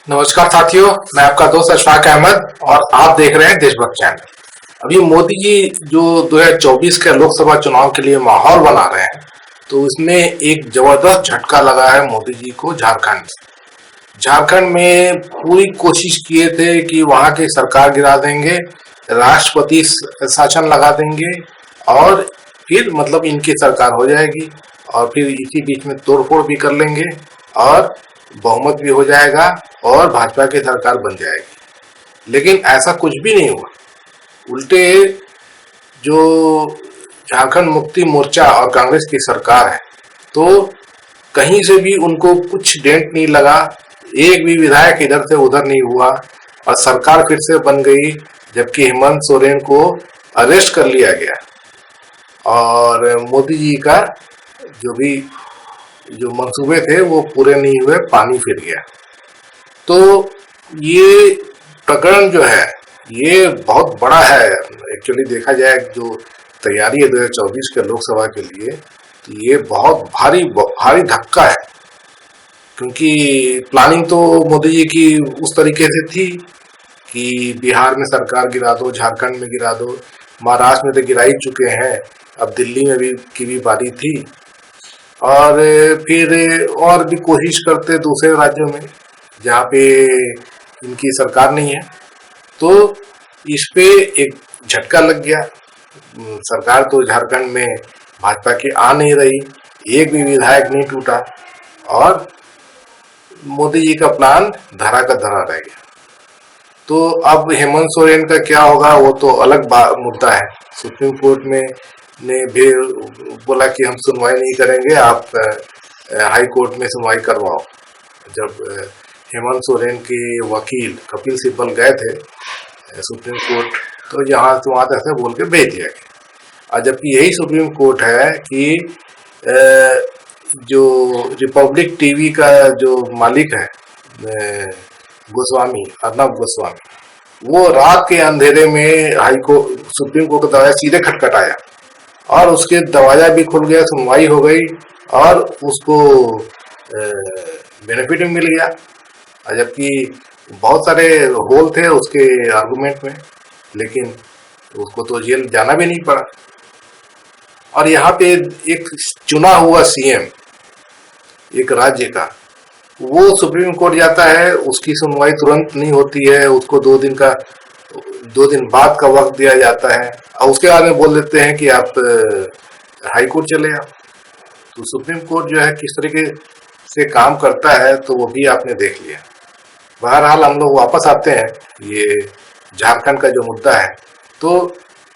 नमस्कार साथियों, मैं आपका दोस्त अशफाक अहमद और आप देख रहे हैं देशभक्त चैनल। अभी मोदी जी जो 2024 के लोकसभा चुनाव के लिए माहौल बना रहे हैं, तो इसमें एक जबरदस्त झटका लगा है मोदी जी को झारखंड से। झारखंड में पूरी कोशिश किए थे कि वहां की सरकार गिरा देंगे, राष्ट्रपति शासन लगा देंगे और फिर मतलब इनकी सरकार हो जाएगी और फिर इसी बीच में तोड़फोड़ भी कर लेंगे और बहुमत भी हो जाएगा और भाजपा की सरकार बन जाएगी। लेकिन ऐसा कुछ भी नहीं हुआ। उल्टे जो झारखंड मुक्ति मोर्चा और कांग्रेस की सरकार है, तो कहीं से भी उनको कुछ डेंट नहीं लगा, एक भी विधायक इधर से उधर नहीं हुआ और सरकार फिर से बन गई, जबकि हेमंत सोरेन को अरेस्ट कर लिया गया और मोदी जी का जो मंसूबे थे वो पूरे नहीं हुए, पानी फिर गया। तो ये प्रकरण जो है ये बहुत बड़ा है। एक्चुअली देखा जाए जो तैयारी है 2024 के लोकसभा के लिए, तो ये बहुत भारी भारी धक्का है, क्योंकि प्लानिंग तो मोदी जी की उस तरीके से थी कि बिहार में सरकार गिरा दो, झारखंड में गिरा दो, महाराष्ट्र में तो गिरा ही चुके हैं, अब दिल्ली में भी की भी बारी थी और फिर और भी कोशिश करते दूसरे राज्यों में जहाँ पे इनकी सरकार नहीं है। तो इस पे एक झटका लग गया। सरकार तो झारखंड में भाजपा की आ नहीं रही, एक भी विधायक नहीं टूटा और मोदी जी का प्लान धरा का धरा रह गया। तो अब हेमंत सोरेन का क्या होगा वो तो अलग मुद्दा है। सुप्रीम कोर्ट में ने भी बोला कि हम सुनवाई नहीं करेंगे, आप हाई कोर्ट में सुनवाई करवाओ। जब हेमंत सोरेन के वकील कपिल सिब्बल गए थे सुप्रीम कोर्ट, तो यहाँ से वहाँ ऐसे बोल के भेज दिया गया। और जबकि यही सुप्रीम कोर्ट है कि जो रिपब्लिक टीवी का जो मालिक है गोस्वामी, अर्नब गोस्वामी, वो रात के अंधेरे में सुप्रीम कोर्ट का दरवाजा सीधे खटखटाया और उसके दरवाजा भी खुल गया, सुनवाई हो गई और उसको बेनिफिट भी मिल गया। जबकि बहुत सारे होल थे उसके आर्गुमेंट में, लेकिन उसको तो जेल जाना भी नहीं पड़ा। और यहाँ पे एक चुना हुआ सीएम एक राज्य का, वो सुप्रीम कोर्ट जाता है, उसकी सुनवाई तुरंत नहीं होती है, उसको 2 दिन बाद का वक्त दिया जाता है और उसके बाद में बोल देते हैं कि आप हाई कोर्ट चले आओ। तो सुप्रीम कोर्ट जो है किस तरीके से काम करता है तो वो भी आपने देख लिया। बहरहाल हम लोग वापस आते हैं ये झारखंड का जो मुद्दा है। तो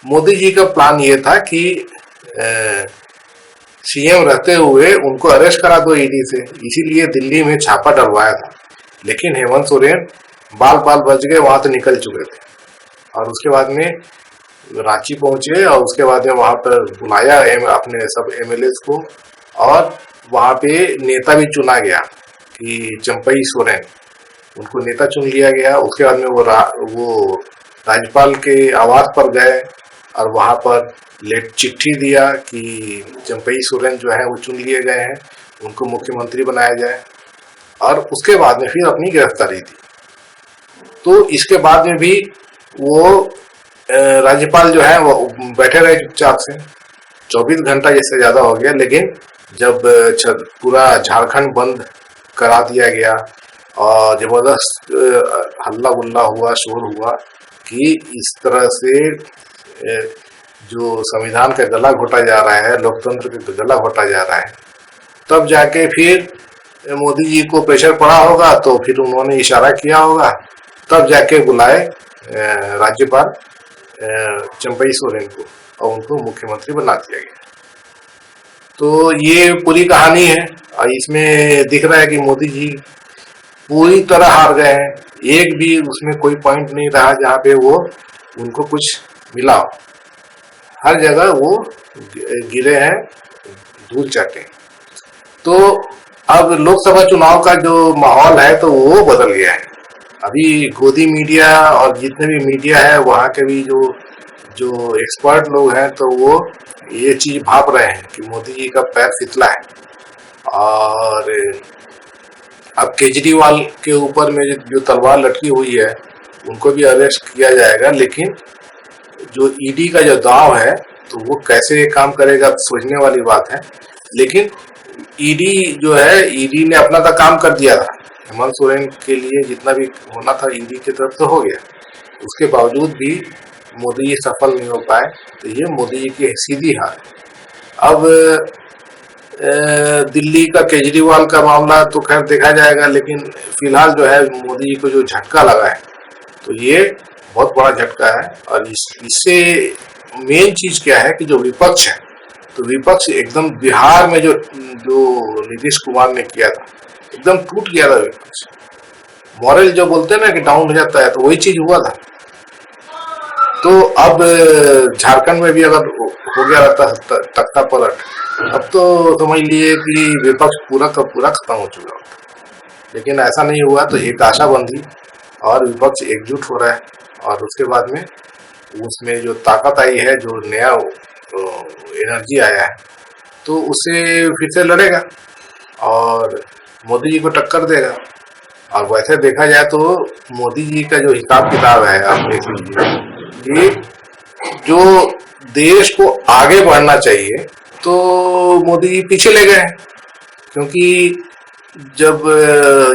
मोदी जी का प्लान ये था कि सीएम रहते हुए उनको अरेस्ट करा दो ईडी से, इसीलिए दिल्ली में छापा डलवाया था। लेकिन हेमंत सोरेन बाल बाल बच गए, वहां तो निकल चुके थे और उसके बाद में रांची पहुंचे और उसके बाद में वहां पर बुलाया अपने सब एमएलए को और वहां पे नेता भी चुना गया कि चंपई सोरेन, उनको नेता चुन लिया गया। उसके बाद में वो राज्यपाल के आवास पर गए और वहां पर चिट्ठी दिया कि चंपई सोरेन जो है वो चुन लिए गए हैं, उनको मुख्यमंत्री बनाया जाए और उसके बाद में फिर अपनी गिरफ्तारी दी। तो इसके बाद में भी वो राज्यपाल जो है वो बैठे रहे चुपचाप से, 24 घंटा जैसे ज्यादा हो गया। लेकिन जब पूरा झारखंड बंद करा दिया गया और जबरदस्त हल्ला गुल्ला हुआ, शोर हुआ कि इस तरह से जो संविधान का गला घोटा जा रहा है, लोकतंत्र का गला घोटा जा रहा है, तब जाके फिर मोदी जी को प्रेशर पड़ा होगा, तो फिर उन्होंने इशारा किया होगा, तब जाके बुलाए राज्यपाल चंपई सोरेन को और उनको मुख्यमंत्री बना दिया गया। तो ये पूरी कहानी है और इसमें दिख रहा है कि मोदी जी पूरी तरह हार गए हैं। एक भी उसमें कोई पॉइंट नहीं रहा जहाँ पे वो उनको कुछ मिला। हर जगह वो गिरे हैं, धूल चाटे। तो अब लोकसभा चुनाव का जो माहौल है तो वो बदल गया है। अभी गोदी मीडिया और जितने भी मीडिया है वहाँ के भी जो एक्सपर्ट लोग हैं, तो वो ये चीज भाप रहे हैं कि मोदी जी का पैर फिसला है और अब केजरीवाल के ऊपर में जो तलवार लटकी हुई है उनको भी अरेस्ट किया जाएगा, लेकिन जो ईडी का जो दाव है तो वो कैसे काम करेगा सोचने वाली बात है। लेकिन ईडी जो है, ईडी ने अपना तो काम कर दिया था, हेमंत सोरेन के लिए जितना भी होना था ईडी की तरफ से हो गया। उसके बावजूद भी मोदी जी सफल नहीं हो पाए, तो ये मोदी जी की सीधी हार है। अब दिल्ली का केजरीवाल का मामला तो खैर देखा जाएगा, लेकिन फिलहाल जो है मोदी जी को जो झटका लगा है तो ये बहुत बड़ा झटका है। और इससे मेन चीज क्या है कि जो विपक्ष है, तो विपक्ष एकदम बिहार में जो नीतीश कुमार ने किया था एकदम टूट गया था विपक्ष। मॉरल जो बोलते हैं ना कि डाउन हो जाता है, तो वही चीज हुआ था। तो अब झारखंड में भी अगर हो गया रहता तख्ता पलट, अब तो समझ लिए कि विपक्ष पूरा का पूरा खत्म हो चुका होता। लेकिन ऐसा नहीं हुआ, तो एक आशा बंधी और विपक्ष एकजुट हो रहा है। और उसके बाद में उसमें जो ताकत आई है, जो नया एनर्जी आया है, तो उससे फिर से लड़ेगा और मोदी जी को टक्कर देगा। और वैसे देखा जाए तो मोदी जी का जो हिसाब किताब है, आप देख लीजिए कि जो देश को आगे बढ़ना चाहिए तो मोदी जी पीछे ले गए। क्योंकि जब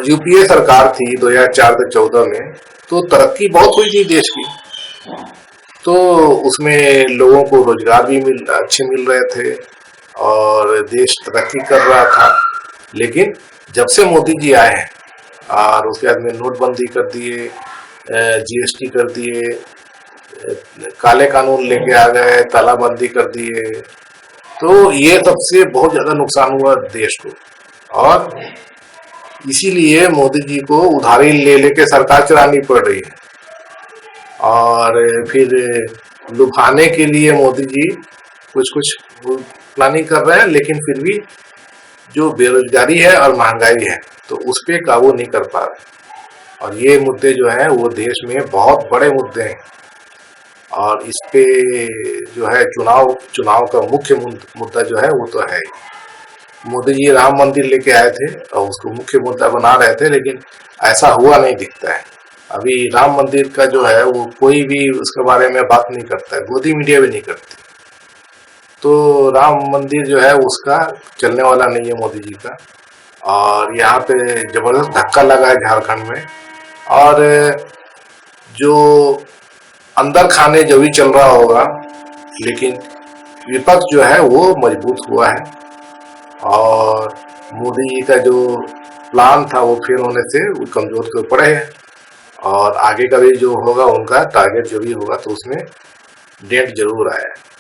यूपीए सरकार थी 2004 से 14 में, तो तरक्की बहुत हुई थी देश की, तो उसमें लोगों को रोजगार भी अच्छे मिल रहे थे और देश तरक्की कर रहा था। लेकिन जब से मोदी जी आए हैं और उसके बाद में नोटबंदी कर दिए, जीएसटी कर दिए, काले कानून लेके आ गए, तालाबंदी कर दिए, तो ये सबसे बहुत ज्यादा नुकसान हुआ देश को। और इसीलिए मोदी जी को उधारी ले लेके सरकार चलानी पड़ रही है। और फिर लुभाने के लिए मोदी जी कुछ कुछ प्लानिंग कर रहे हैं, लेकिन फिर भी जो बेरोजगारी है और महंगाई है तो उस पर काबू नहीं कर पा रहे। और ये मुद्दे जो है वो देश में बहुत बड़े मुद्दे हैं। और इस पे जो है चुनाव का मुख्य मुद्दा जो है वो तो है ही। मोदी जी राम मंदिर लेके आए थे और उसको मुख्य मुद्दा बना रहे थे, लेकिन ऐसा हुआ नहीं दिखता है। अभी राम मंदिर का जो है वो कोई भी उसके बारे में बात नहीं करता है, मोदी मीडिया भी नहीं करती। तो राम मंदिर जो है उसका चलने वाला नहीं है मोदी जी का। और यहाँ पे जबरदस्त धक्का लगा है झारखंड में। और जो अंदर खाने जो भी चल रहा होगा, लेकिन विपक्ष जो है वो मजबूत हुआ है। और मोदी जी का जो प्लान था वो फेल होने से वो कमजोर तो पड़े हैं। और आगे का भी जो होगा उनका टारगेट जो भी होगा तो उसमें डेंट जरूर आया है।